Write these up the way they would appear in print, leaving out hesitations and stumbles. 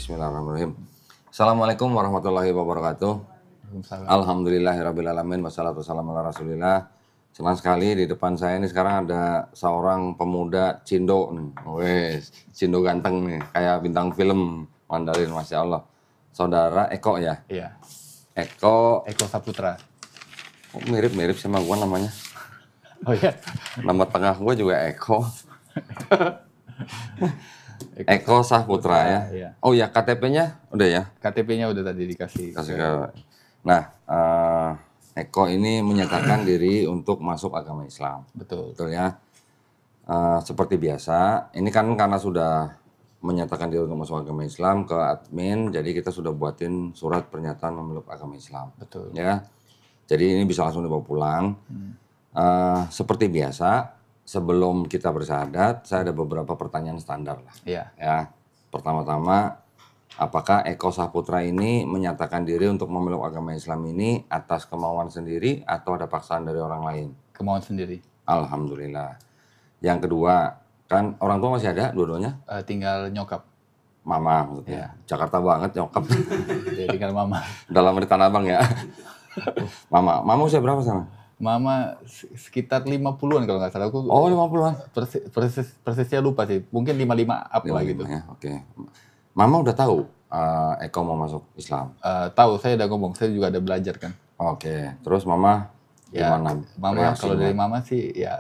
Bismillahirrahmanirrahim. Assalamualaikum warahmatullahi wabarakatuh. Alhamdulillahirrabbilalamin. Wassalatu wassalamu ala rasulillah. Senang sekali di depan saya ini sekarang ada seorang pemuda Cindo nih. Wes, Cindo ganteng nih, kayak bintang film Mandarin, Masya Allah. Saudara Eko ya? Iya. Eko Saputra. mirip-mirip sama gua namanya. Oh iya? Nama tengah gua juga Eko. Eko Saputra ya? Iya. Oh ya, KTP-nya udah ya? KTP-nya udah tadi dikasih. Nah, Eko ini menyatakan diri untuk masuk agama Islam. Betul. Betul ya? Seperti biasa, ini kan karena sudah menyatakan diri untuk masuk agama Islam ke admin, jadi kita sudah buatin surat pernyataan memeluk agama Islam. Betul. Ya, jadi ini bisa langsung dibawa pulang. Seperti biasa, sebelum kita bersyahadat, saya ada beberapa pertanyaan standar lah. Iya. Ya, pertama-tama, apakah Eko Saputra ini menyatakan diri untuk memeluk agama Islam ini atas kemauan sendiri atau ada paksaan dari orang lain? Kemauan sendiri. Alhamdulillah. Yang kedua, kan orang tua masih ada dua-duanya? Tinggal nyokap. Mama maksudnya. Jakarta banget nyokap. Jadi tinggal mama. Dalam di Tanah Abang ya. Mama usia berapa sana? Mama sekitar 50-an kalau nggak salah. Aku Oh 50-an. persisnya lupa sih. Mungkin 55 apa gitu. Ya, oke. Mama udah tahu Eko mau masuk Islam? Tahu, saya udah ngomong. Saya juga ada belajar kan. Oke. Terus Mama Ya, gimana? Mama kalau dari Mama sih ya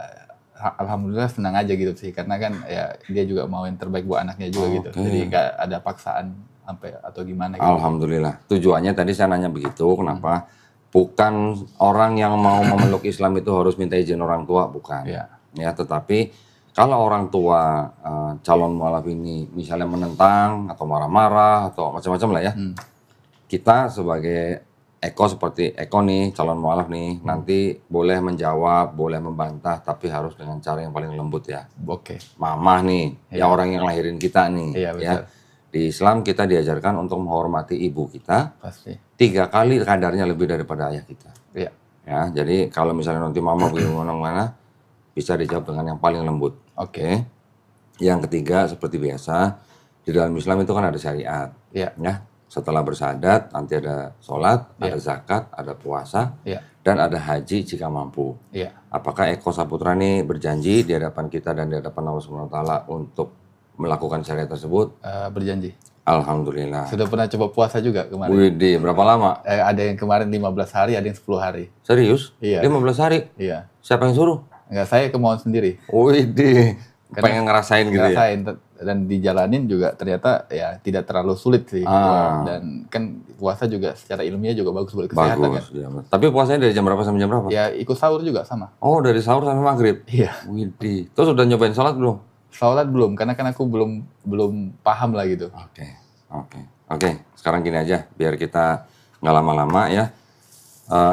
alhamdulillah senang aja gitu sih. Karena kan ya dia juga mau yang terbaik buat anaknya juga gitu. Jadi nggak ada paksaan sampai atau gimana gitu. Alhamdulillah. Tujuannya tadi saya nanya begitu. Kenapa? Bukan orang yang mau memeluk Islam itu harus minta izin orang tua, bukan. Iya. Ya, tetapi kalau orang tua calon mualaf ini misalnya menentang atau marah-marah atau macam-macam lah ya, kita sebagai Eko seperti Eko nih calon mualaf nih nanti boleh menjawab, boleh membantah, tapi harus dengan cara yang paling lembut ya. Oke. Mama nih, ya orang yang lahirin kita nih, Iya, betul. ya. Di Islam kita diajarkan untuk menghormati ibu kita. Pasti. 3 kali kadarnya lebih daripada ayah kita. Iya. Ya, jadi kalau misalnya nanti mama begini mana bisa dijawab dengan yang paling lembut. Oke. Yang ketiga seperti biasa di dalam Islam itu kan ada syariat. Iya. Ya, setelah bersyahadat nanti ada sholat, ada zakat, ada puasa, dan ada haji jika mampu. Iya. Apakah Eko Saputra ini berjanji di hadapan kita dan di hadapan Allah Subhanahu Wa Taala untuk melakukan syariat tersebut? Berjanji. Alhamdulillah. Sudah pernah coba puasa juga kemarin. Widih, berapa lama? Ada yang kemarin 15 hari, ada yang 10 hari. Serius? Iya. 15 hari? Iya. Siapa yang suruh? Enggak, saya kemauan sendiri. Widih, pengen ngerasain gitu ya? Ngerasain, dan dijalanin juga ternyata ya tidak terlalu sulit sih. Dan kan puasa juga secara ilmiah juga bagus buat kesehatan. Bagus, kan. ya. Tapi puasanya dari jam berapa sampai jam berapa? Ya ikut sahur juga sama. Oh, dari sahur sampai maghrib? Iya. Widih. Terus udah nyobain sholat belum? Sholat belum, karena kan aku belum paham lah gitu. Oke. Sekarang gini aja, biar kita nggak lama-lama ya.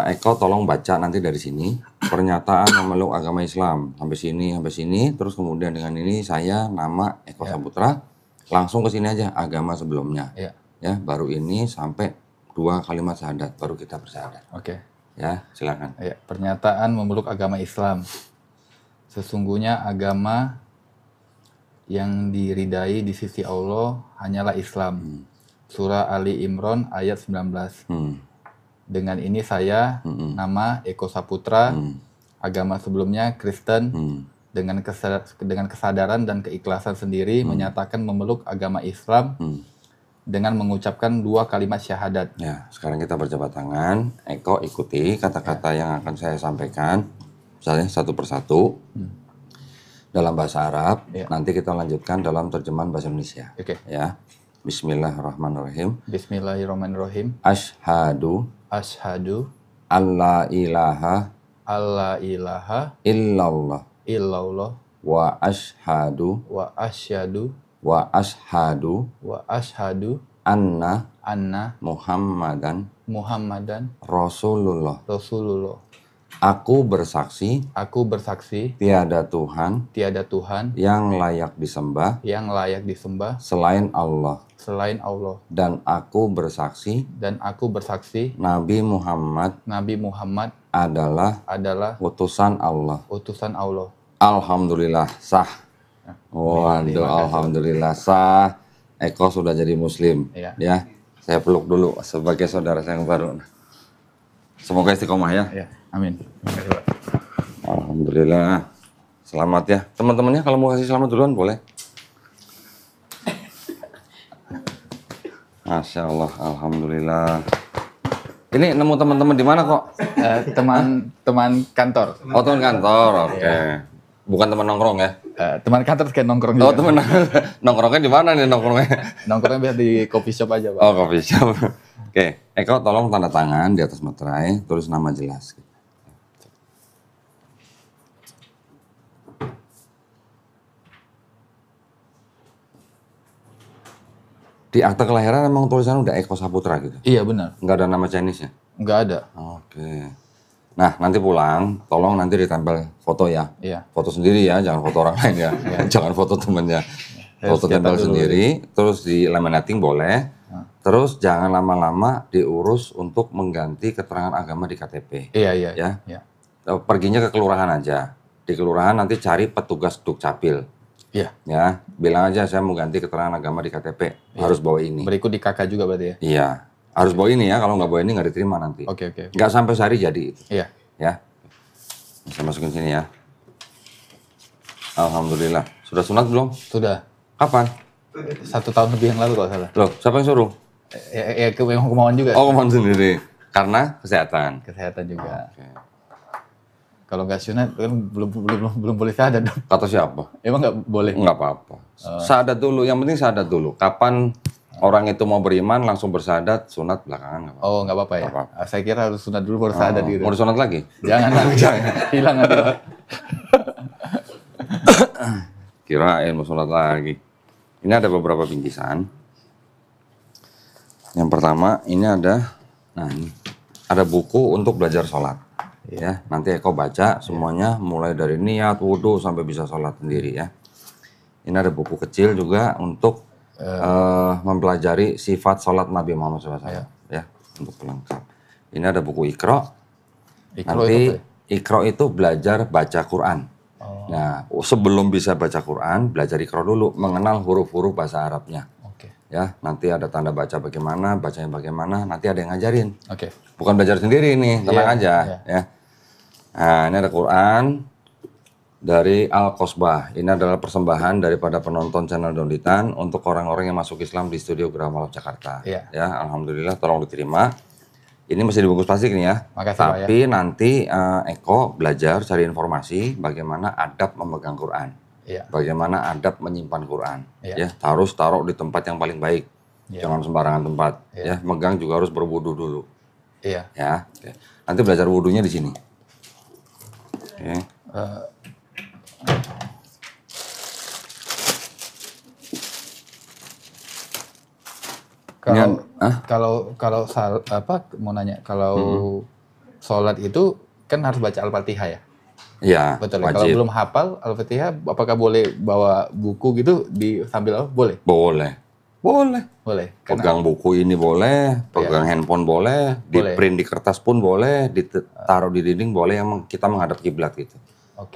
Eko tolong baca nanti dari sini pernyataan memeluk agama Islam sampai sini, terus kemudian dengan ini saya nama Eko Saputra langsung ke sini aja agama sebelumnya. Ya, baru ini sampai 2 kalimat syahadat baru kita bersyahadat. Oke. Ya, silakan. Ya, pernyataan memeluk agama Islam. Sesungguhnya agama yang diridai di sisi Allah hanyalah Islam. Surah Ali Imran ayat 19. Dengan ini saya, nama Eko Saputra, agama sebelumnya Kristen, dengan kesadaran dan keikhlasan sendiri menyatakan memeluk agama Islam dengan mengucapkan 2 kalimat syahadat. Ya, sekarang kita berjabat tangan. Eko ikuti kata-kata yang akan saya sampaikan, misalnya satu persatu. Dalam bahasa Arab, nanti kita lanjutkan dalam terjemahan bahasa Indonesia. Ya. Bismillahirrahmanirrahim. Bismillahirrahmanirrahim. Asyhadu alla ilaha illallah wa asyhadu anna Muhammadan Rasulullah. Aku bersaksi tiada Tuhan yang layak disembah selain Allah. Dan aku bersaksi Nabi Muhammad adalah utusan Allah. Alhamdulillah sah. Waduh, alhamdulillah sah. Eko sudah jadi muslim. Iya. Ya, saya peluk dulu sebagai saudara saya yang baru. Semoga istiqomah ya. Ya, amin. Terima kasih, Pak. Alhamdulillah. Selamat ya. Teman-temannya kalau mau kasih selamat duluan boleh. Masya Allah, Alhamdulillah. Ini nemu teman-teman di mana kok? Teman kantor. Oh, teman kantor, oke. Bukan teman nongkrong ya? Teman kantor kayak nongkrong Oh, juga. teman nongkrongnya di mana nih nongkrongnya? Nongkrongnya biasa di coffee shop aja, Pak. Oh, coffee shop. Oke, Eko tolong tanda tangan di atas materai, tulis nama jelas. Di akte kelahiran emang tulisannya udah Eko Saputra gitu? Iya, benar. Nggak ada nama Chinese-nya? Nggak ada. Oke. Nah, nanti pulang, tolong nanti ditempel foto ya. Iya. Foto sendiri ya, jangan foto orang lain ya. Jangan foto temennya. Foto tempel sendiri, terus di laminating boleh. Terus jangan lama-lama diurus untuk mengganti keterangan agama di KTP. Iya, iya. Ya. Iya. Perginya ke kelurahan aja. Di kelurahan nanti cari petugas Dukcapil. Iya. Ya, bilang aja saya mau ganti keterangan agama di KTP. Harus bawa ini. Berikut di kakak juga berarti ya? Iya. Harus bawa ini ya, kalau nggak bawa ini nggak diterima nanti. Oke, oke. Nggak sampai sehari jadi itu. Iya. Ya. Bisa masukin sini ya. Alhamdulillah. Sudah sunat belum? Sudah. Kapan? 1 tahun lebih yang lalu kalau salah. Loh, siapa yang suruh? Memang kemauan juga. Oh, kemauan sendiri. Karena kesehatan. Kesehatan juga. Oke. Kalau nggak sunat kan belum boleh syahadat dong. Kata siapa? Emang nggak boleh? Nggak apa-apa. Syahadat dulu. Yang penting syahadat dulu. Kapan orang itu mau beriman langsung bersyahadat, sunat belakangan nggak apa-apa. Oh, nggak apa-apa ya? Nggak apa-apa. Saya kira harus sunat dulu baru syahadat gitu. Mau disunat lagi? Jangan lah, jangan. Hilang nanti, Pak. Kirain mau sunat lagi. Ini ada beberapa bingkisan. Yang pertama ini ada, nah ini ada buku untuk belajar sholat. Ya, nanti Eko baca semuanya mulai dari niat, wudhu sampai bisa sholat sendiri ya. Ini ada buku kecil juga untuk mempelajari sifat sholat Nabi Muhammad SAW ya, untuk pelengkap. Ini ada buku Iqra. Nanti Iqra itu belajar baca Quran. Nah, sebelum bisa baca Quran, belajar Iqra dulu, mengenal huruf-huruf bahasa Arabnya. Ya, nanti ada tanda baca bagaimana, bacanya bagaimana, nanti ada yang ngajarin. Bukan belajar sendiri nih, tenang aja ya. Nah, ini ada Quran dari Al-Qosbah. Ini adalah persembahan daripada penonton channel Donditan untuk orang-orang yang masuk Islam di studio Gramalov Jakarta. Ya, alhamdulillah tolong diterima. Ini masih dibungkus plastik nih ya. Makasih, tapi Pak, ya. Nanti Eko belajar cari informasi bagaimana adab memegang Quran. Bagaimana adab menyimpan Quran. Ya, harus taruh di tempat yang paling baik. Jangan sembarangan tempat. Ya, megang juga harus berwudu dulu. Ya. Oke. Nanti belajar wudunya di sini. Oke. Mau nanya, kalau sholat itu kan harus baca Al-Fatihah ya? Iya, betul. Kalau belum hafal Al-Fatihah, apakah boleh bawa buku gitu sambil boleh? Boleh. Pegang buku ini boleh, pegang handphone boleh, di print di kertas pun boleh, ditaruh di dinding boleh, yang kita menghadap kiblat gitu.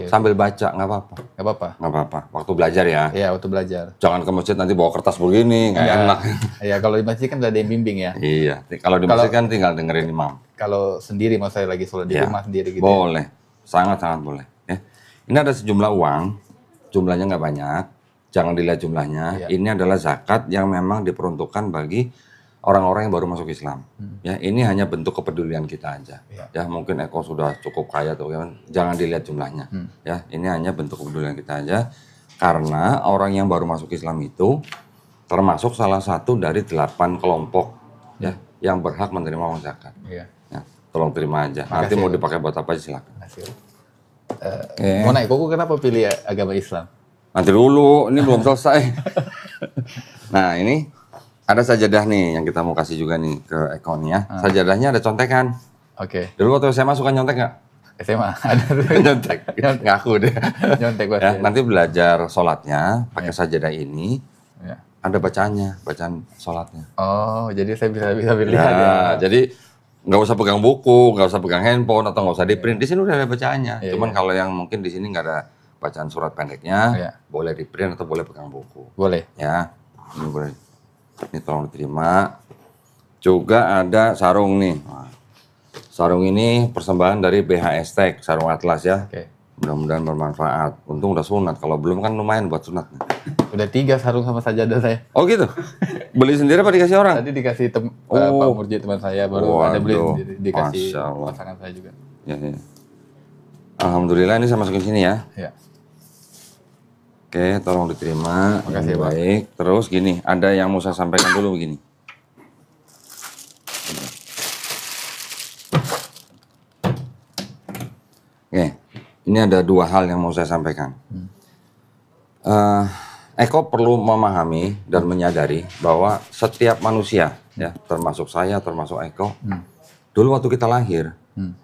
Sambil baca nggak apa-apa. Waktu belajar ya. Iya, waktu belajar. Jangan ke masjid nanti bawa kertas begini, nggak enak. Iya, kalau di masjid kan ada yang bimbing ya. Iya, kalau di masjid kan tinggal dengerin imam. Kalau sendiri, mau saya lagi sholat di rumah sendiri gitu. Boleh, sangat-sangat boleh. Ya. Ini ada sejumlah uang, jumlahnya nggak banyak. Jangan dilihat jumlahnya. Ini adalah zakat yang memang diperuntukkan bagi orang-orang yang baru masuk Islam. Ya, ini hanya bentuk kepedulian kita aja. Ya, mungkin Eko sudah cukup kaya tuh, jangan dilihat jumlahnya. Ya, ini hanya bentuk kepedulian kita aja. Karena orang yang baru masuk Islam itu termasuk salah satu dari 8 kelompok ya yang berhak menerima uang zakat. Ya, tolong terima aja. Makasih. Nanti mau dipakai buat apa aja silakan. Mau naik koko, kenapa pilih agama Islam? Nanti dulu, ini belum selesai. Nah, ini ada sajadah nih yang kita mau kasih juga nih ke Eko nih ya. Sajadahnya ada contekan. Dulu waktu SMA suka nyontek nggak? SMA ada nyontek. Ngaku deh. Nyontek ya, nanti belajar sholatnya pakai sajadah ini. Ada bacaannya, bacaan sholatnya. Oh, jadi saya bisa lihat ya. Jadi nggak usah pegang buku, nggak usah pegang handphone atau nggak usah di print. Di sini udah ada bacaannya. Cuman kalau yang mungkin di sini nggak ada bacaan surat pendeknya, boleh di print atau boleh pegang buku. Boleh. Ya, ini boleh. Ini tolong diterima. Juga ada sarung nih. Nah, sarung ini persembahan dari BHS Tech, sarung atlas ya. Oke. Mudah-mudahan bermanfaat. Untung udah sunat. Kalau belum kan lumayan buat sunat. Udah 3 sarung sama sajadah saya. Oh gitu? Beli sendiri apa dikasih orang? Tadi dikasih Oh. Pak Murji teman saya, baru ada beli Waduh, sendiri, dikasih Masya Allah. pasangan saya juga. Ya, ya. Alhamdulillah ini saya masukin sini ya. Ya. Oke, tolong diterima. Makasih, Yang Pak. baik. Terus gini, ada yang mau saya sampaikan dulu begini. Oke, ini ada 2 hal yang mau saya sampaikan. Eko perlu memahami dan menyadari bahwa setiap manusia, ya, termasuk saya, termasuk Eko, dulu waktu kita lahir,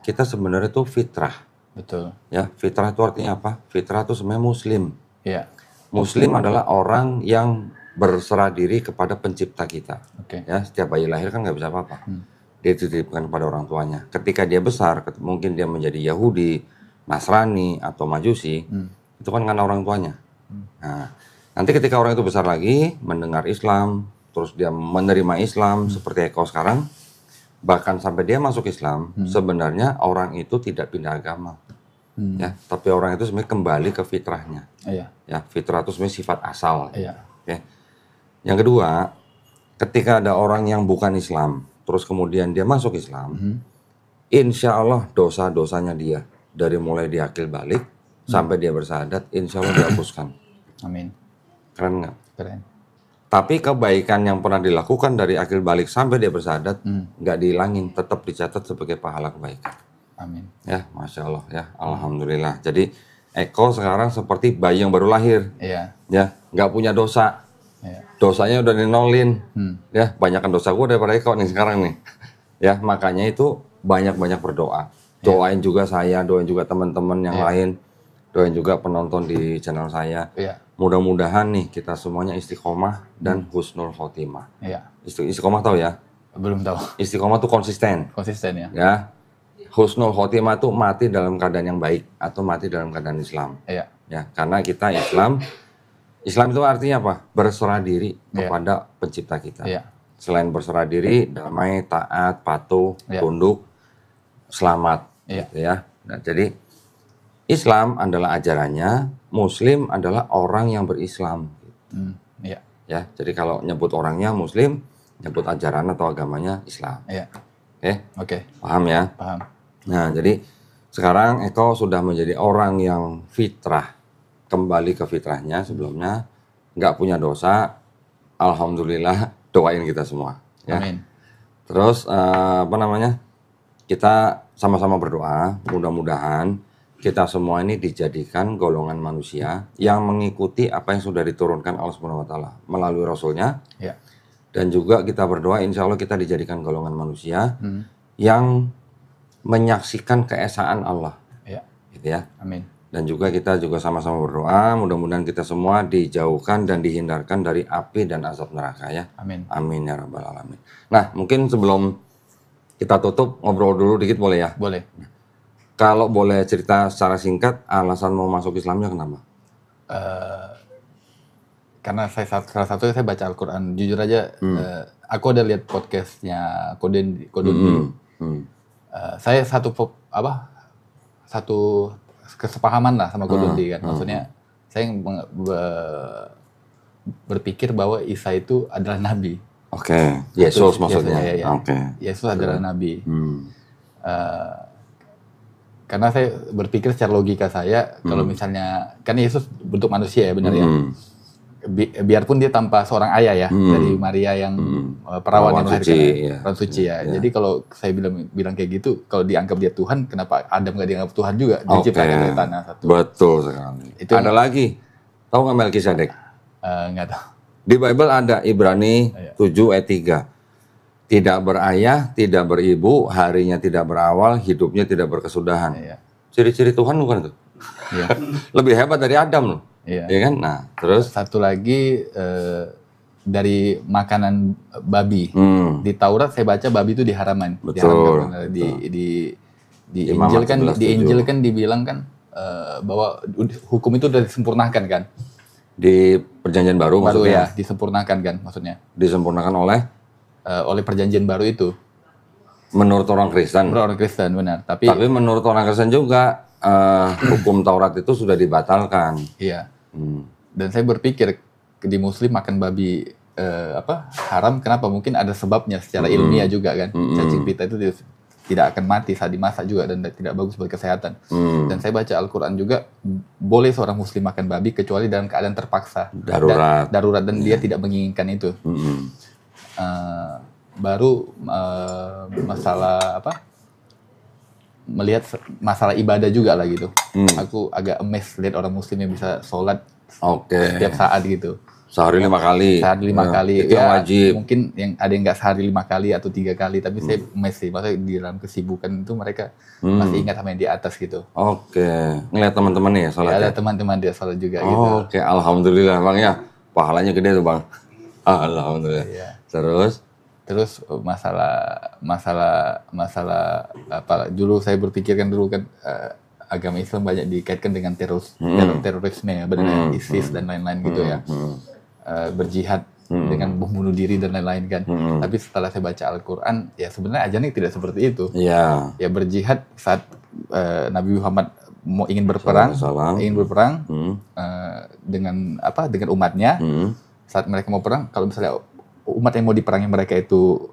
kita sebenarnya itu fitrah. Betul. Ya, fitrah itu artinya apa? Fitrah itu sebenarnya Muslim. Iya. Muslim adalah orang yang berserah diri kepada pencipta kita. Oke. Ya, setiap bayi lahir kan nggak bisa apa-apa. Dia dititipkan kepada orang tuanya. Ketika dia besar, mungkin dia menjadi Yahudi, Nasrani, atau Majusi, itu kan karena orang tuanya. Nah, nanti ketika orang itu besar lagi, mendengar Islam, terus dia menerima Islam seperti Eko sekarang, bahkan sampai dia masuk Islam, sebenarnya orang itu tidak pindah agama. Ya, tapi orang itu sebenarnya kembali ke fitrahnya. Iya. Ya, fitrah itu sebenarnya sifat asal. Iya. Oke. Yang kedua, ketika ada orang yang bukan Islam, terus kemudian dia masuk Islam, insya Allah dosa-dosanya dia, dari mulai dia akil balik, sampai dia bersahadat, insya Allah dihapuskan. Amin. Keren nggak? Keren. Tapi kebaikan yang pernah dilakukan dari akil balik sampai dia bersahadat, nggak dihilangin, tetap dicatat sebagai pahala kebaikan. Amin. Ya, Masya Allah, ya, Alhamdulillah. Jadi, Eko sekarang seperti bayi yang baru lahir. Iya. Ya, nggak punya dosa. Iya. Dosanya udah dinolin. Ya, banyakkan dosa gue daripada Eko nih sekarang nih. Ya, makanya itu banyak-banyak berdoa. Doain juga saya, doain juga teman-teman yang lain. Doain juga penonton di channel saya. Iya. Mudah-mudahan nih kita semuanya istiqomah dan husnul khotimah. Iya. Istiqomah tahu ya? Belum tahu. Istiqomah tuh konsisten. Konsisten ya. Ya. Husnul khotimah tuh mati dalam keadaan yang baik atau mati dalam keadaan Islam. Iya. Ya, karena kita Islam itu artinya apa? Berserah diri kepada pencipta kita. Iya. Selain berserah diri, damai, taat, patuh, tunduk, selamat. Iya. Gitu ya. Nah, jadi Islam adalah ajarannya, Muslim adalah orang yang berislam. Iya. Ya, jadi kalau nyebut orangnya Muslim, nyebut ajaran atau agamanya Islam. Iya. Oke, Oke. paham ya? Paham. Nah, jadi sekarang Eko sudah menjadi orang yang fitrah, kembali ke fitrahnya sebelumnya, nggak punya dosa, alhamdulillah, doain kita semua. Ya. Amin. Terus kita sama-sama berdoa, mudah-mudahan kita semua ini dijadikan golongan manusia yang mengikuti apa yang sudah diturunkan Allah Subhanahu Wa Taala melalui Rasulnya. Ya. Dan juga kita berdoa, insya Allah kita dijadikan golongan manusia yang menyaksikan keesaan Allah, Ya. gitu ya. Amin. Dan juga kita juga sama-sama berdoa, mudah-mudahan kita semua dijauhkan dan dihindarkan dari api dan azab neraka ya. Amin. Amin ya rabbal alamin. Nah, mungkin sebelum kita tutup ngobrol dulu dikit boleh ya? Boleh. Kalau boleh cerita secara singkat, alasan mau masuk Islamnya kenapa? Karena salah satunya saya baca Al-Quran. Jujur aja, aku ada lihat podcastnya Kodun. Saya satu kesepahaman lah sama Kodundi kan. Maksudnya saya berpikir bahwa Isa itu adalah nabi. Oke, Yesus maksudnya. Ya. Oke. Yesus adalah nabi. Karena saya berpikir secara logika saya, kalau misalnya kan Yesus bentuk manusia ya, benar ya. Biarpun dia tanpa seorang ayah ya, dari Maria yang perawan yang suci, melahirkan, perawan suci ya. Jadi kalau saya bilang kayak gitu, kalau dianggap dia Tuhan, kenapa Adam nggak dianggap Tuhan juga? Diciptakan dari tanah satu. Betul sekali. Itu ada lagi, tahu nggak Melkisedek? Nggak tahu. Di Bible ada Ibrani 7 ayat 3. Tidak berayah, tidak beribu, harinya tidak berawal, hidupnya tidak berkesudahan. Ciri-ciri Tuhan bukan itu? Lebih hebat dari Adam loh. Iya. Ya kan? Nah, terus satu lagi dari makanan babi. Di Taurat saya baca babi itu diharamkan. Betul. Di Injil kan dibilang kan bahwa hukum itu sudah disempurnakan kan. Di Perjanjian baru Baru maksudnya? ya, disempurnakan kan maksudnya. Disempurnakan Oleh perjanjian baru itu. menurut orang Kristen. Menurut orang Kristen benar. Tapi menurut orang Kristen juga hukum Taurat itu sudah dibatalkan. Iya. Hmm. Dan saya berpikir di Muslim makan babi haram. Kenapa? Mungkin ada sebabnya secara ilmiah juga kan. Cacing pita itu tidak akan mati saat dimasak juga dan tidak bagus buat kesehatan. Dan saya baca Al-Quran juga boleh seorang Muslim makan babi kecuali dalam keadaan terpaksa. Darurat dan dia tidak menginginkan itu. Baru masalah melihat masalah ibadah juga lah gitu. Aku agak amazed lihat orang Muslim yang bisa sholat setiap saat gitu. Sehari 5 kali. Sehari 5 kali. Itu yang wajib. Mungkin yang ada yang nggak sehari 5 kali atau 3 kali, tapi saya amazed sih. Maksudnya di dalam kesibukan itu mereka masih ingat sama yang di atas gitu. Ngeliat teman-teman ya sholat. Ada teman-teman dia sholat juga gitu. Alhamdulillah bang ya. Pahalanya gede tuh bang. Alhamdulillah. Iya. Terus masalah apa dulu saya berpikirkan dulu kan agama Islam banyak dikaitkan dengan terorisme ya, benar ISIS dan lain-lain gitu ya. Berjihad dengan membunuh diri dan lain-lain kan. Tapi setelah saya baca Al-Qur'an ya sebenarnya ajarnya tidak seperti itu. Iya. Ya berjihad saat Nabi Muhammad ingin berperang dengan umatnya. Saat mereka mau perang, kalau misalnya umat yang mau diperangi mereka itu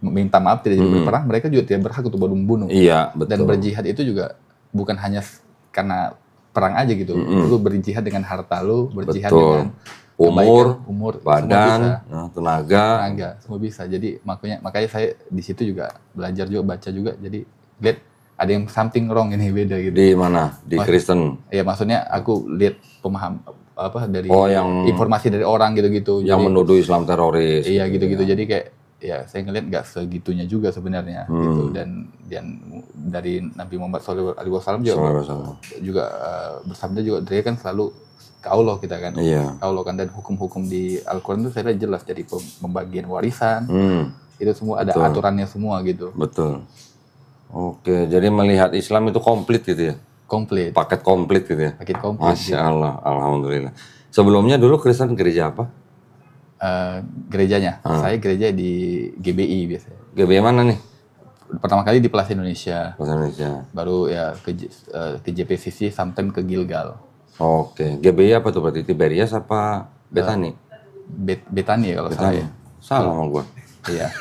minta maaf tidak jadi berperang, mereka juga tidak berhak untuk membunuh. Iya, betul. Dan berjihad itu juga bukan hanya karena perang aja gitu. Lu berjihad dengan harta lu, berjihad dengan umur, badan, tenaga, semua bisa. Jadi makanya saya di situ juga belajar juga, baca juga. Jadi lihat ada yang something wrong ini, beda gitu. Di mana? Di Kristen? Iya, maksudnya aku lihat dari informasi dari orang gitu-gitu. Yang menuduh Islam teroris. Iya gitu-gitu. Jadi kayak ya saya ngeliat nggak segitunya juga sebenarnya gitu. Dan dari Nabi Muhammad SAW juga bersabda juga, dia kan selalu ke Allah kita kan. Iya. Ke Allah kan, dan hukum-hukum di Al-Quran itu saya lihat jelas, dari pembagian warisan itu semua ada aturannya semua gitu. Betul. Oke, jadi melihat Islam itu komplit gitu ya? Komplit. Paket komplit gitu ya? Paket komplit. Masya Allah, alhamdulillah. Sebelumnya dulu Kristen gereja apa? Gerejanya, saya gereja di GBI biasanya. GBI mana nih? Pertama kali di Plaza Indonesia. Plaza Indonesia. Baru ya ke JPCC, sometimes ke Gilgal. Oke, GBI apa tuh berarti? Tiberias apa Betani? Betani ya kalau salah ya. Salah sama gua. Iya.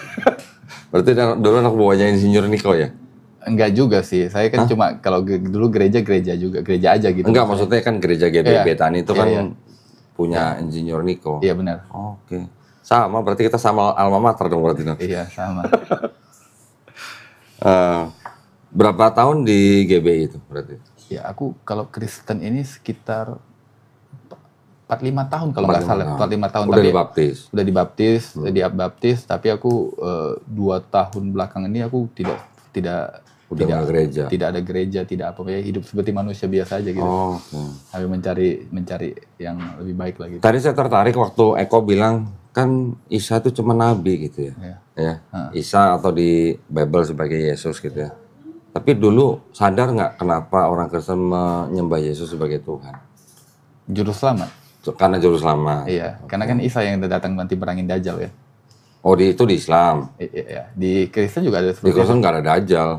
Berarti dulu anak buahnya Insinyur Niko ya? Enggak juga sih, saya kan cuma kalau dulu gereja juga, gereja aja gitu. Enggak, maksudnya kan gereja GBI Betani itu kan punya Insinyur Niko. Iya benar. Oke. Sama, berarti kita sama alma mater dong berarti. Iya, sama. Berapa tahun di GBI itu berarti? Ya, aku kalau Kristen ini sekitar 45 tahun kalau nggak salah. 45 tahun. Udah dibaptis? Udah dibaptis, tapi aku 2 tahun belakang ini aku tidak ada gereja, tidak apa ya, hidup seperti manusia biasa aja gitu. Tapi mencari yang lebih baik lagi. Tadi saya tertarik waktu Eko bilang kan Isa itu cuma nabi gitu ya. Isa atau di Bible sebagai Yesus gitu ya. Tapi dulu sadar nggak kenapa orang Kristen menyembah Yesus sebagai Tuhan? Juru selamat. Karena juru selamat. Iya, karena kan Isa yang datang nanti perangin Dajjal ya. Itu di Islam. Iya. Di Kristen juga ada. Di Kristen nggak ada Dajjal.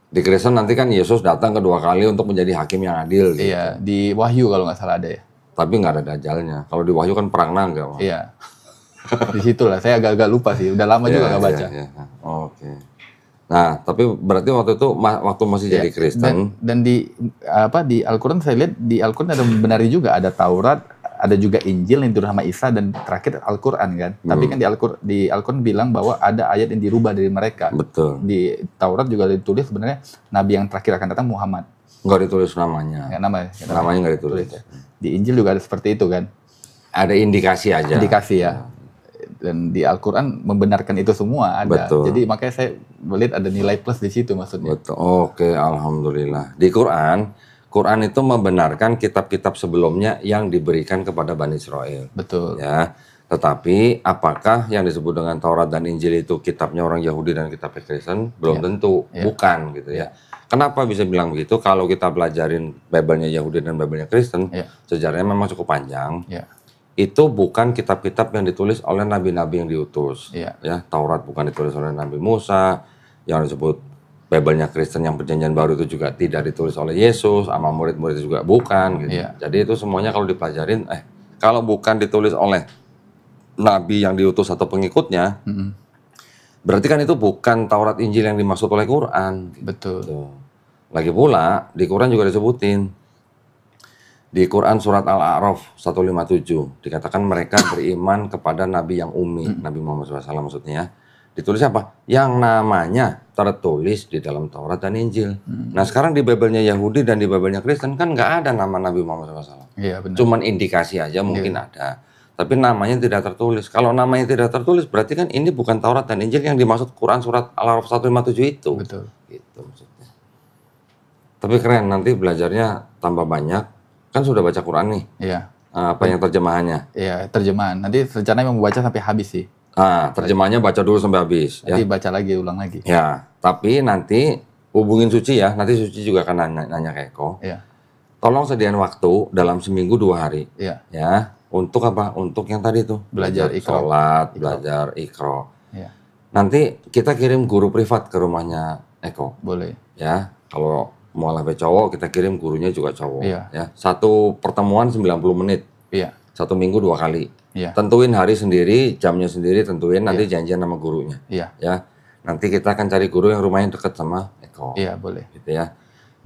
Di Kristen nanti kan Yesus datang kedua kali untuk menjadi hakim yang adil. Gitu. Iya, di Wahyu kalau nggak salah ada ya. Tapi nggak ada Dajjalnya. Kalau di Wahyu kan perang naga. Iya. Di situlah, saya agak lupa sih. Udah lama juga nggak baca. Iya. Oke. Nah, tapi berarti waktu itu waktu masih jadi Kristen. Dan di Al-Quran saya lihat di Al-Quran ada benarnya juga, ada Taurat, ada juga Injil yang diturunkan sama Isa, dan terakhir Al-Quran kan. Tapi kan di Al-Quran bilang bahwa ada ayat yang dirubah dari mereka. Betul. Di Taurat juga ditulis sebenarnya nabi yang terakhir akan datang Muhammad. Nggak ditulis namanya. Namanya nggak ditulis. Di Injil juga ada seperti itu kan. Ada indikasi aja. Indikasi ya. Dan di Al-Quran membenarkan itu semua ada. Betul. Jadi makanya saya melihat ada nilai plus di situ maksudnya. Betul. Oke, alhamdulillah. Di Quran itu membenarkan kitab-kitab sebelumnya yang diberikan kepada Bani Israel. Betul. Ya. Tetapi apakah yang disebut dengan Taurat dan Injil itu kitabnya orang Yahudi dan kitabnya Kristen? Belum tentu. Bukan gitu ya. Kenapa bisa bilang begitu? Kalau kita pelajarin Bible-nya Yahudi dan Bible-nya Kristen, Iya. sejarahnya memang cukup panjang. Iya. Itu bukan kitab-kitab yang ditulis oleh nabi-nabi yang diutus. Iya. Ya, Taurat bukan ditulis oleh Nabi Musa, yang disebut Bible-nya Kristen yang Perjanjian Baru itu juga tidak ditulis oleh Yesus, sama murid-murid juga bukan. Gitu. Iya. Jadi itu semuanya kalau dipelajarin, kalau bukan ditulis oleh nabi yang diutus atau pengikutnya, berarti kan itu bukan Taurat Injil yang dimaksud oleh Quran. Betul. Tuh. Lagi pula di Quran juga disebutin. Di Quran surat Al-A'raf 157 dikatakan mereka beriman kepada nabi yang ummi, Nabi Muhammad SAW maksudnya. Ditulis apa? Yang namanya tertulis di dalam Taurat dan Injil. Nah sekarang di Bible-nya Yahudi dan di Bible-nya Kristen kan nggak ada nama Nabi Muhammad SAW. Iya, benar. Cuman indikasi aja mungkin ada. Tapi namanya tidak tertulis. Kalau namanya tidak tertulis berarti kan ini bukan Taurat dan Injil yang dimaksud Quran surat Al-A'raf 157 itu. Betul. Gitu maksudnya. Tapi keren, nanti belajarnya tambah banyak. Kan sudah baca Quran nih. Iya. Apa yang terjemahannya? Iya, terjemahan. Nanti rencananya mau baca sampai habis sih. Terjemahannya baca dulu sampai habis. Nanti baca lagi, ulang lagi. Ya, tapi nanti hubungin Suci ya. Nanti Suci juga akan nanya ke Eko. Iya. Tolong sediain waktu dalam seminggu 2 hari. Iya. Ya, untuk apa? Untuk yang tadi tuh. Belajar Iqra. Sholat, belajar Iqra. Iya. Nanti kita kirim guru privat ke rumahnya Eko. Boleh. Ya, kalau mualaf cowok kita kirim gurunya juga cowok. Iya. Ya, satu pertemuan 90 menit. Iya. 1 minggu 2 kali. Iya. Tentuin hari sendiri, jamnya sendiri, tentuin nanti janjian sama gurunya. Iya. Ya, nanti kita akan cari guru yang rumahnya dekat sama Eko. Iya, boleh. Gitu ya.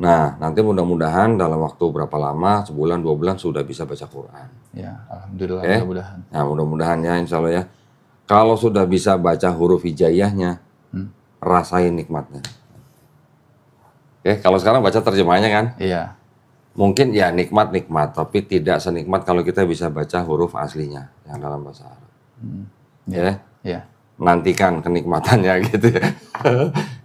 Nah, nanti mudah-mudahan dalam waktu berapa lama, sebulan, 2 bulan sudah bisa baca Quran. Ya, alhamdulillah, Oke? mudah-mudahan. Nah, mudah-mudahan ya, insya Allah ya. Kalau sudah bisa baca huruf hijaiyahnya, rasain nikmatnya. Oke, kalau sekarang baca terjemahannya kan, Iya. mungkin ya nikmat-nikmat, tapi tidak senikmat kalau kita bisa baca huruf aslinya yang dalam bahasa Arab. Ya, Iya. nantikan kenikmatannya gitu ya.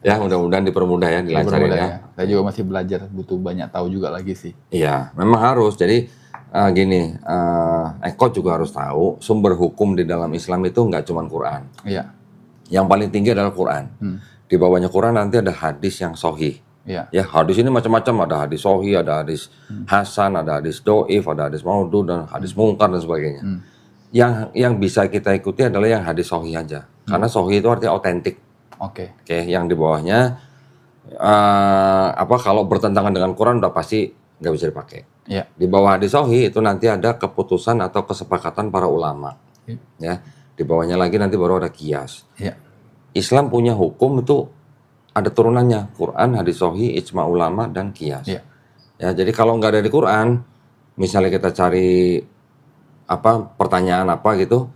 Ya, mudah-mudahan dipermudah ya, dilancarin Mudah-mudahan ya. ya. Saya juga masih belajar, butuh banyak tahu juga lagi sih. Iya, memang harus. Jadi gini, Eko juga harus tahu sumber hukum di dalam Islam itu nggak cuma Quran. Iya. Yang paling tinggi adalah Quran. Di bawahnya Quran nanti ada hadis yang sahih. Iya. Ya, hadis ini macam-macam, ada hadis sahih, ada hadis hasan, ada hadis doif, ada hadis maudhu, dan hadis mungkar dan sebagainya. Yang bisa kita ikuti adalah yang hadis sahih aja. Karena sahih itu artinya otentik. Oke. Oke, yang di bawahnya kalau bertentangan dengan Quran udah pasti nggak bisa dipakai. Iya. Di bawah hadis sahih itu nanti ada keputusan atau kesepakatan para ulama. Ya, di bawahnya lagi nanti baru ada qiyas. Iya. Islam punya hukum itu ada turunannya, Quran, hadis sahih, ijma ulama dan qiyas. Iya. Ya, jadi kalau nggak ada di Quran, misalnya kita cari pertanyaan apa gitu,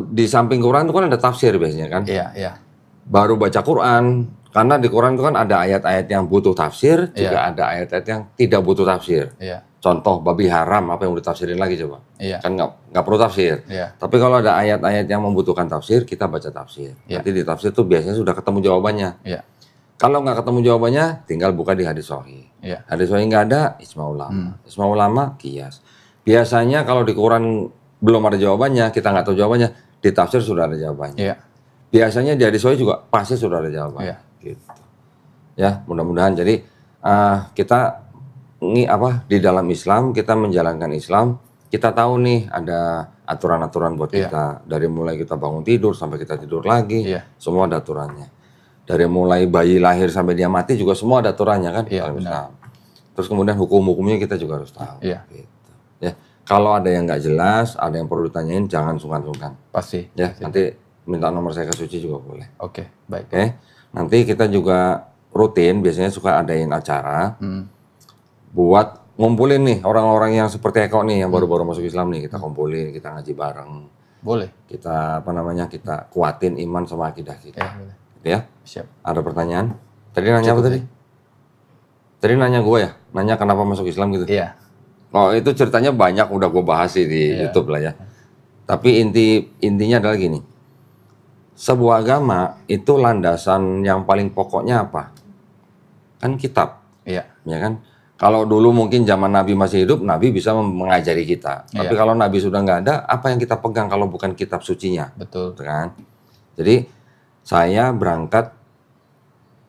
di samping Quran itu kan ada tafsir biasanya kan. Iya. Iya. Baru baca Quran, karena di Quran itu kan ada ayat-ayat yang butuh tafsir, juga ada ayat-ayat yang tidak butuh tafsir. Iya. Contoh babi haram, apa yang udah tafsirin lagi coba? Iya. Kan nggak perlu tafsir. Iya. Tapi kalau ada ayat-ayat yang membutuhkan tafsir, kita baca tafsir. Iya. Nanti di tafsir tuh biasanya sudah ketemu jawabannya. Iya. Kalau nggak ketemu jawabannya, tinggal buka di hadis sahih. Iya. Hadis sahih nggak ada, ijma ulama. Ijma ulama, qiyas. Biasanya kalau di Quran belum ada jawabannya, kita nggak tahu jawabannya, di tafsir sudah ada jawabannya. Iya. Biasanya di hadis sahih juga pasti sudah ada jawabannya. Iya. Gitu. Ya, mudah-mudahan jadi kita di dalam Islam kita menjalankan Islam, kita tahu nih ada aturan-aturan buat kita. Dari mulai kita bangun tidur sampai kita tidur lagi, semua ada aturannya. Dari mulai bayi lahir sampai dia mati juga semua ada aturannya kan dalam Islam. Terus kemudian hukum-hukumnya kita juga harus tahu. Iya. Gitu. Ya, kalau ada yang nggak jelas, ada yang perlu ditanyain, jangan sungkan-sungkan. Pasti. Ya, nanti minta nomor saya ke Suci juga boleh. Oke, baik. Oke, nanti kita juga rutin biasanya suka adain acara buat ngumpulin nih orang-orang yang seperti Eko nih yang baru-baru masuk Islam nih, kita kumpulin, kita ngaji bareng. Boleh. Kita kita kuatin iman sama akidah kita. Ya, boleh. Gitu ya. Siap. Ada pertanyaan? Tadi nanya apa tadi? Tadi nanya gue ya, nanya kenapa masuk Islam gitu. Iya. Oh itu ceritanya banyak udah gue bahas sih di YouTube lah ya. Tapi intinya adalah gini. Sebuah agama itu landasan yang paling pokoknya apa? Kan kitab. Iya. Ya kan? Kalau dulu mungkin zaman Nabi masih hidup, Nabi bisa mengajari kita. Tapi kalau Nabi sudah nggak ada, apa yang kita pegang kalau bukan kitab sucinya? Betul. Kan? Jadi saya berangkat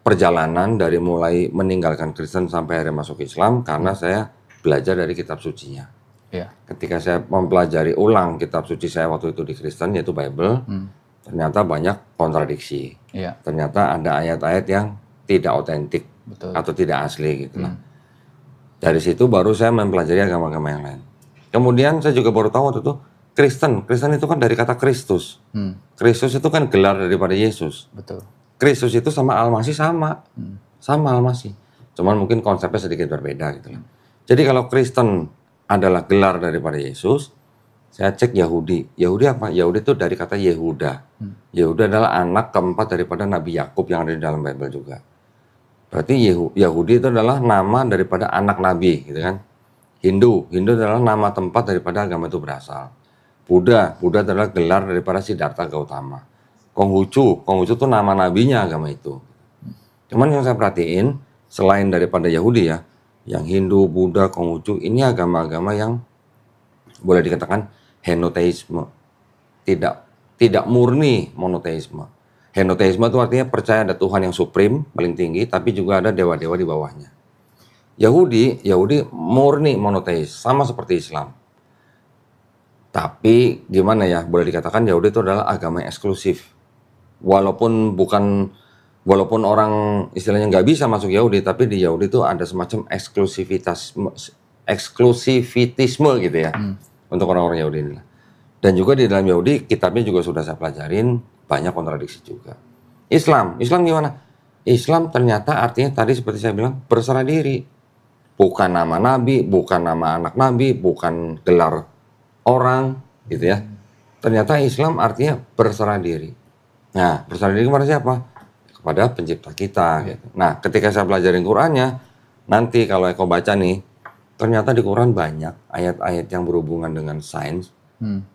perjalanan dari mulai meninggalkan Kristen sampai akhirnya masuk Islam karena saya belajar dari kitab sucinya. Iya. Ketika saya mempelajari ulang kitab suci saya waktu itu di Kristen yaitu Bible, ternyata banyak kontradiksi. Iya. Ternyata ada ayat-ayat yang tidak otentik Betul. atau tidak asli gitu lah. Dari situ baru saya mempelajari agama-agama yang lain. Kemudian saya juga baru tahu waktu itu Kristen itu kan dari kata Kristus. Kristus itu kan gelar daripada Yesus. Betul. Kristus itu sama Al-Masih sama Al-Masih. Cuman mungkin konsepnya sedikit berbeda gitu lah. Jadi kalau Kristen adalah gelar daripada Yesus, saya cek Yahudi. Yahudi apa? Yahudi itu dari kata Yehuda. Yehuda adalah anak keempat daripada Nabi Yakub yang ada di dalam Bible juga. Berarti Yahudi itu adalah nama daripada anak Nabi, gitu kan? Hindu adalah nama tempat daripada agama itu berasal. Buddha adalah gelar daripada Siddhartha Gautama. Konghucu itu nama nabinya agama itu. Cuman yang saya perhatiin, selain daripada Yahudi ya, yang Hindu, Buddha, Konghucu, ini agama-agama yang boleh dikatakan henoteisme. Tidak murni monoteisme. Henoteisme itu artinya percaya ada Tuhan yang supreme, paling tinggi, tapi juga ada dewa-dewa di bawahnya. Yahudi murni monoteis, sama seperti Islam. Tapi gimana ya, boleh dikatakan Yahudi itu adalah agama yang eksklusif. Walaupun orang istilahnya nggak bisa masuk Yahudi, tapi di Yahudi itu ada semacam eksklusivitisme gitu ya, untuk orang-orang Yahudi ini. Dan juga di dalam Yahudi, kitabnya juga sudah saya pelajarin, banyak kontradiksi juga. Islam gimana? Islam ternyata artinya tadi seperti saya bilang, berserah diri. Bukan nama Nabi, bukan nama anak Nabi, bukan gelar orang, gitu ya. Ternyata Islam artinya berserah diri. Nah, berserah diri kepada siapa? Kepada pencipta kita. Gitu. Nah, ketika saya pelajarin Qurannya, nanti kalau Eko baca nih, ternyata di Quran banyak ayat-ayat yang berhubungan dengan sains.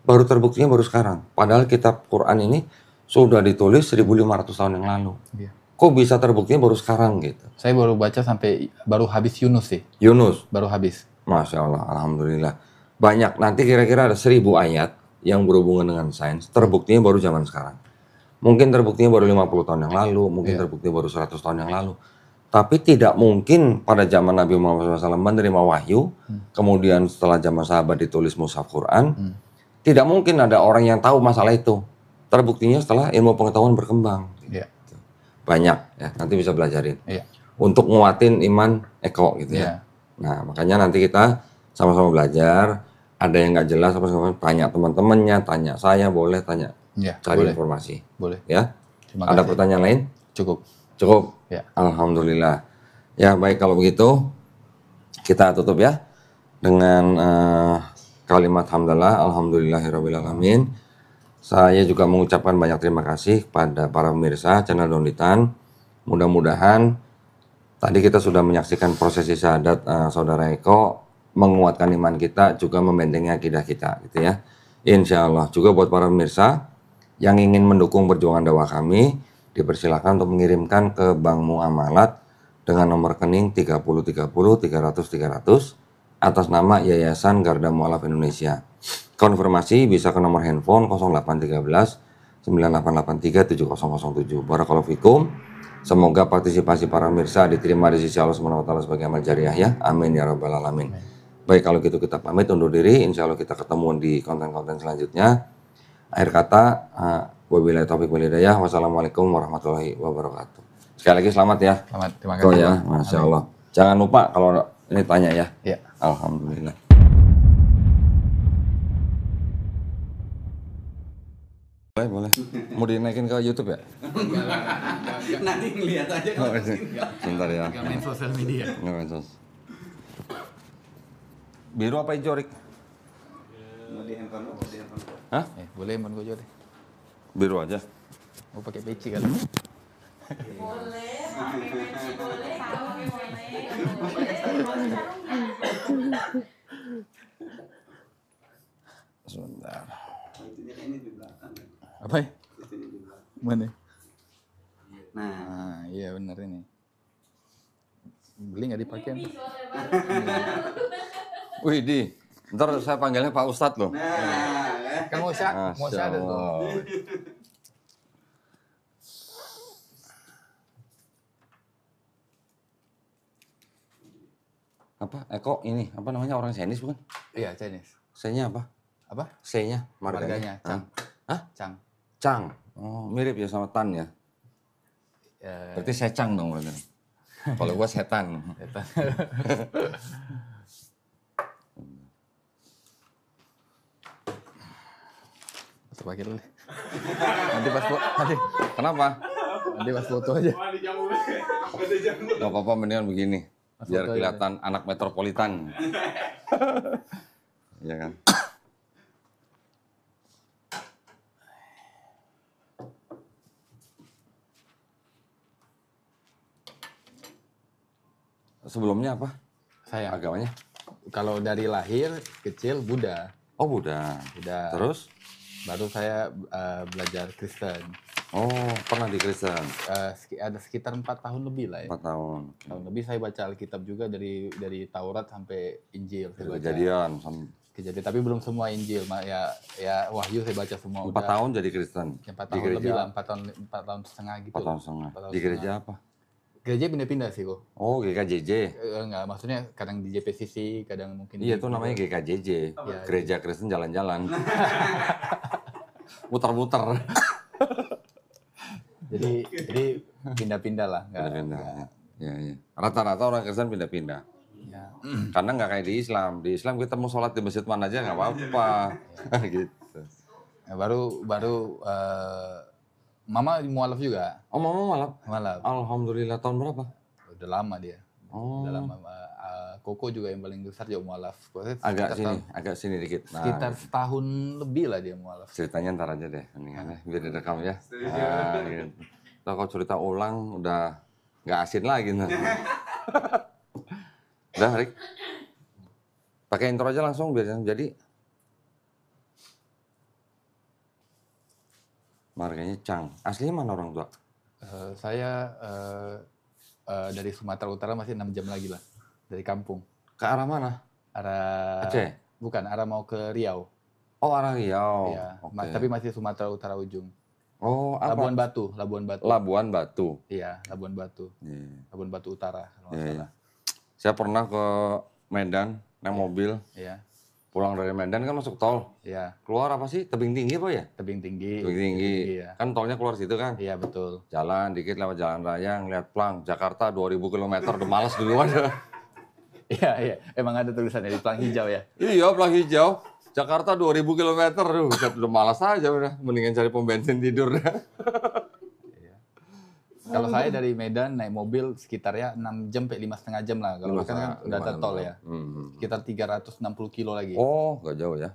Baru terbuktinya baru sekarang. Padahal kitab Quran ini sudah ditulis 1500 tahun yang lalu. Iya. Kok bisa terbuktinya baru sekarang gitu? Saya baru baca sampai baru habis Yunus sih. Yunus? Baru habis. Masya Allah, Alhamdulillah. Banyak, nanti kira-kira ada 1000 ayat yang berhubungan dengan sains. Terbuktinya baru zaman sekarang. Mungkin terbuktinya baru 50 tahun yang lalu, mungkin terbuktinya baru 100 tahun yang lalu. Tapi tidak mungkin pada zaman Nabi Muhammad SAW menerima wahyu, kemudian setelah zaman sahabat ditulis mushaf Quran, tidak mungkin ada orang yang tahu masalah itu. Terbuktinya setelah ilmu pengetahuan berkembang. Iya. Banyak ya, nanti bisa belajarin. Iya. Untuk nguatin iman Eko gitu ya. Nah, makanya nanti kita sama-sama belajar. Ada yang nggak jelas, tanya teman-temannya, tanya saya, boleh tanya. Ya, cari boleh. informasi. Boleh. Ya. Terima Ada kasih. pertanyaan lain? Cukup. Ya. Alhamdulillah. Ya, baik kalau begitu kita tutup ya dengan kalimat hamdalah, alhamdulillahirrabbilalamin. Saya juga mengucapkan banyak terima kasih kepada para pemirsa channel Donitan. Mudah-mudahan tadi kita sudah menyaksikan prosesi syahadat saudara Eko, menguatkan iman kita, juga membentengi akidah kita gitu ya. Insya Allah. Juga buat para pemirsa yang ingin mendukung perjuangan dakwah kami, dipersilakan untuk mengirimkan ke Bank Muamalat dengan nomor rekening 3030 300 atas nama Yayasan Garda Mualaf Indonesia. Konfirmasi bisa ke nomor handphone 0813 9883 7007. Barakallahu fikum. Semoga partisipasi para pemirsa diterima di sisi Allah Subhanahu wa taala sebagai amal jariah ya. Amin ya rabbal alamin. Baik, kalau gitu kita pamit undur diri. Insya Allah kita ketemu di konten-konten selanjutnya. Akhir kata, wabillahi taufiq wal hidayah. Wassalamualaikum warahmatullahi wabarakatuh. Sekali lagi selamat ya. Selamat, terima kasih. Ya, Masya Allah. Jangan lupa kalau ini tanya ya. Ya. Alhamdulillah. Boleh. Mau dinaikin ke YouTube ya? Nanti ngeliat aja kalau Sebentar ya. Gak main sosial media. Nggak main sos. Biru apa hijau, Rik? mau di handphone lo, mau di handphone lo. Hah? Boleh handphone gue juga deh. Biru aja. Mau pakai peci kan? Boleh, pakai peci boleh, kamu boleh. Sebentar. Itunya ini di belakang. Apa ya? Itunya di belakang. Mana? Nah, Ah, iya benar ini. Beli nggak dipakai? Wih, Di. Ntar saya panggilnya Pak Ustadz loh. Kan mau Masya ada tuh. Allah. Apa? Eko ini, apa namanya orang Chinese bukan? Iya, Chinese. C-nya apa? Apa? C-nya, Marganya, Chang. Hah? Chang. Chang. Oh, mirip ya sama Tan ya. Berarti secang dong berarti. Kalau gua setan. Pakai dulu. Nanti pas nanti Kenapa? pas foto aja. Gak apa-apa, mendingan begini. Mas Biar foto aja. kelihatan anak metropolitan. Iya kan? Sebelumnya apa Saya. agamanya? Kalau dari lahir kecil Buddha. Oh, Buddha. Buddha. Terus? Baru saya belajar Kristen. Oh, pernah di Kristen? Ada sekitar 4 tahun lebih lah ya. 4 tahun. Tahun lebih saya baca Alkitab juga dari Taurat sampai Injil saya baca. Kejadian. Kejadian, tapi belum semua Injil. Ya Wahyu saya baca semua. 4 tahun jadi Kristen? Ya, 4 Di tahun gereja? lebih lah, 4 tahun setengah gitu. 4 tahun setengah. 4 tahun Di gereja setengah. apa? Gereja pindah-pindah sih kok. Oh, GKJJ. Enggak, maksudnya kadang di JPCC, kadang mungkin Iya, di- itu namanya GKJJ. Iya, Gereja Kristen jalan-jalan. Muter-muter. Jadi pindah-pindah lah. Pindah-pindah. Ya, ya. Rata-rata orang Kristen pindah-pindah. Ya. Karena nggak kayak di Islam. Di Islam kita mau sholat di masjid mana aja nggak apa-apa. Gitu. Ya, baru Mama mualaf juga. Oh, mama malah. Mualaf. Alhamdulillah, tahun berapa? Udah lama dia. Oh, Udah lama. Koko juga yang paling besar juga mualaf. agak sini dikit. Nah, Sekitar setahun lebih lah dia mualaf. ceritanya ntar aja deh, mendingan ya, biar direkam ya. Nah, gitu. Ntar kalau cerita ulang udah nggak asin lagi ntar. Udah, Rik. Pakai intro aja langsung biar jadi. Marganya Chang. Aslinya mana orang tua? Saya dari Sumatera Utara masih 6 jam lagi lah dari kampung. Ke arah mana? Arah Aceh? Bukan, arah mau ke Riau. Oh, arah Riau. Iya, Oke. tapi masih Sumatera Utara ujung. Oh, apa? Labuan Batu. Labuan Batu. Iya, Labuan Batu. Iya. Labuan Batu Utara kalau nggak Iya, salah. Saya pernah ke Medan, naik mobil. Iya, Pulang dari Medan kan masuk tol. iya. Keluar apa sih? Tebing tinggi apa ya? Tebing tinggi. Tebing tinggi. Iya. Kan tolnya keluar situ kan. Iya, betul. Jalan dikit lewat jalan raya, ngeliat plang. Jakarta 2000 km, udah males duluan. Iya, iya. Emang ada tulisannya di pelang hijau ya. Iya, plang hijau. Jakarta 2000 km, udah malas aja udah. Mendingan cari pom bensin tidur. Kalau saya dari Medan naik mobil sekitar ya 6 jam sampai 5,5 jam lah. Kalau kan udah ada tol ya. Sekitar 360 kilo lagi. Oh, nggak jauh ya.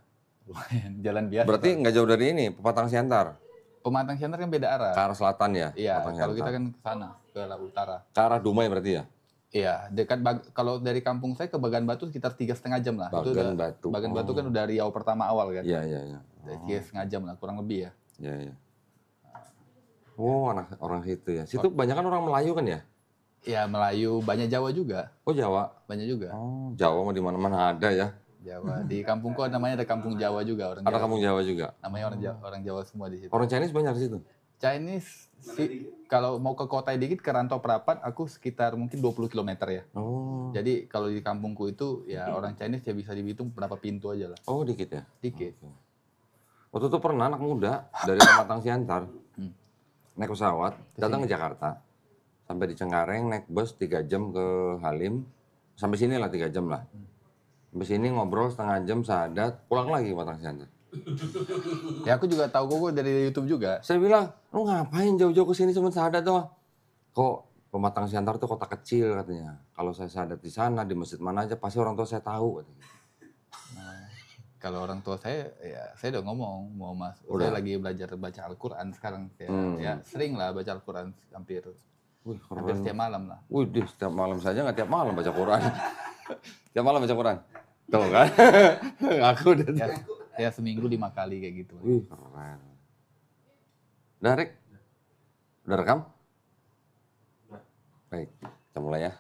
Lumayan, jalan biasa. Berarti nggak jauh dari ini, Pepatang Siantar. Pematang Siantar kan beda arah. Ke arah selatan ya? Iya, Pepatang kalau kita Siantar. kan ke sana, ke arah utara. Ke arah Dumai berarti ya? Iya, dekat kalau dari kampung saya ke Bagan Batu sekitar 3,5 jam lah. Bagan Batu. Bagan Batu kan udah Riau pertama awal kan. Iya, iya, iya. 3,5 jam lah, kurang lebih ya. Iya, iya. Oh, anak orang situ ya. Situ banyak kan orang Melayu kan ya? Ya Melayu, banyak Jawa juga, Oh, Jawa. banyak juga. Oh, Jawa mah di mana-mana ada ya. Jawa. Di kampungku namanya ada kampung Jawa juga, orang Ada Jawa. kampung Jawa juga. Namanya orang Jawa semua di situ. Orang Chinese banyak di situ. Chinese kalau mau ke kota dikit ke Rantau Prapat aku sekitar mungkin 20 km ya. Oh. Jadi kalau di kampungku itu ya orang Chinese ya bisa dihitung berapa pintu aja lah. Oh, dikit ya. Dikit. Waktu itu pernah anak muda dari Pematang Siantar naik pesawat datang ke Jakarta. Sampai di Cengkareng naik bus 3 jam ke Halim. Sampai sini lah 3 jam lah. Sampai sini ngobrol setengah jam sadat, pulang lagi ke Pematang Siantar. Ya aku juga tahu kok dari YouTube juga. Saya bilang, lu ngapain jauh-jauh ke sini cuma sadat doang? Kok Pematang Siantar itu kota kecil katanya. Kalau saya sadat di sana, di masjid mana aja, pasti orang tua saya tahu. Katanya. Kalau orang tua saya, ya saya udah ngomong mau Udah. saya lagi belajar baca Al-Quran sekarang. Ya sering lah baca Al-Quran hampir Wih, hampir keren. setiap malam lah. Wih, setiap malam saja nggak tiap malam baca Quran. Tiap malam baca Quran. Tuh kan? Aku udah. Ya seminggu 5 kali kayak gitu. Wih, keren. Udah, Rik? Udah rekam? Baik, kita mulai ya.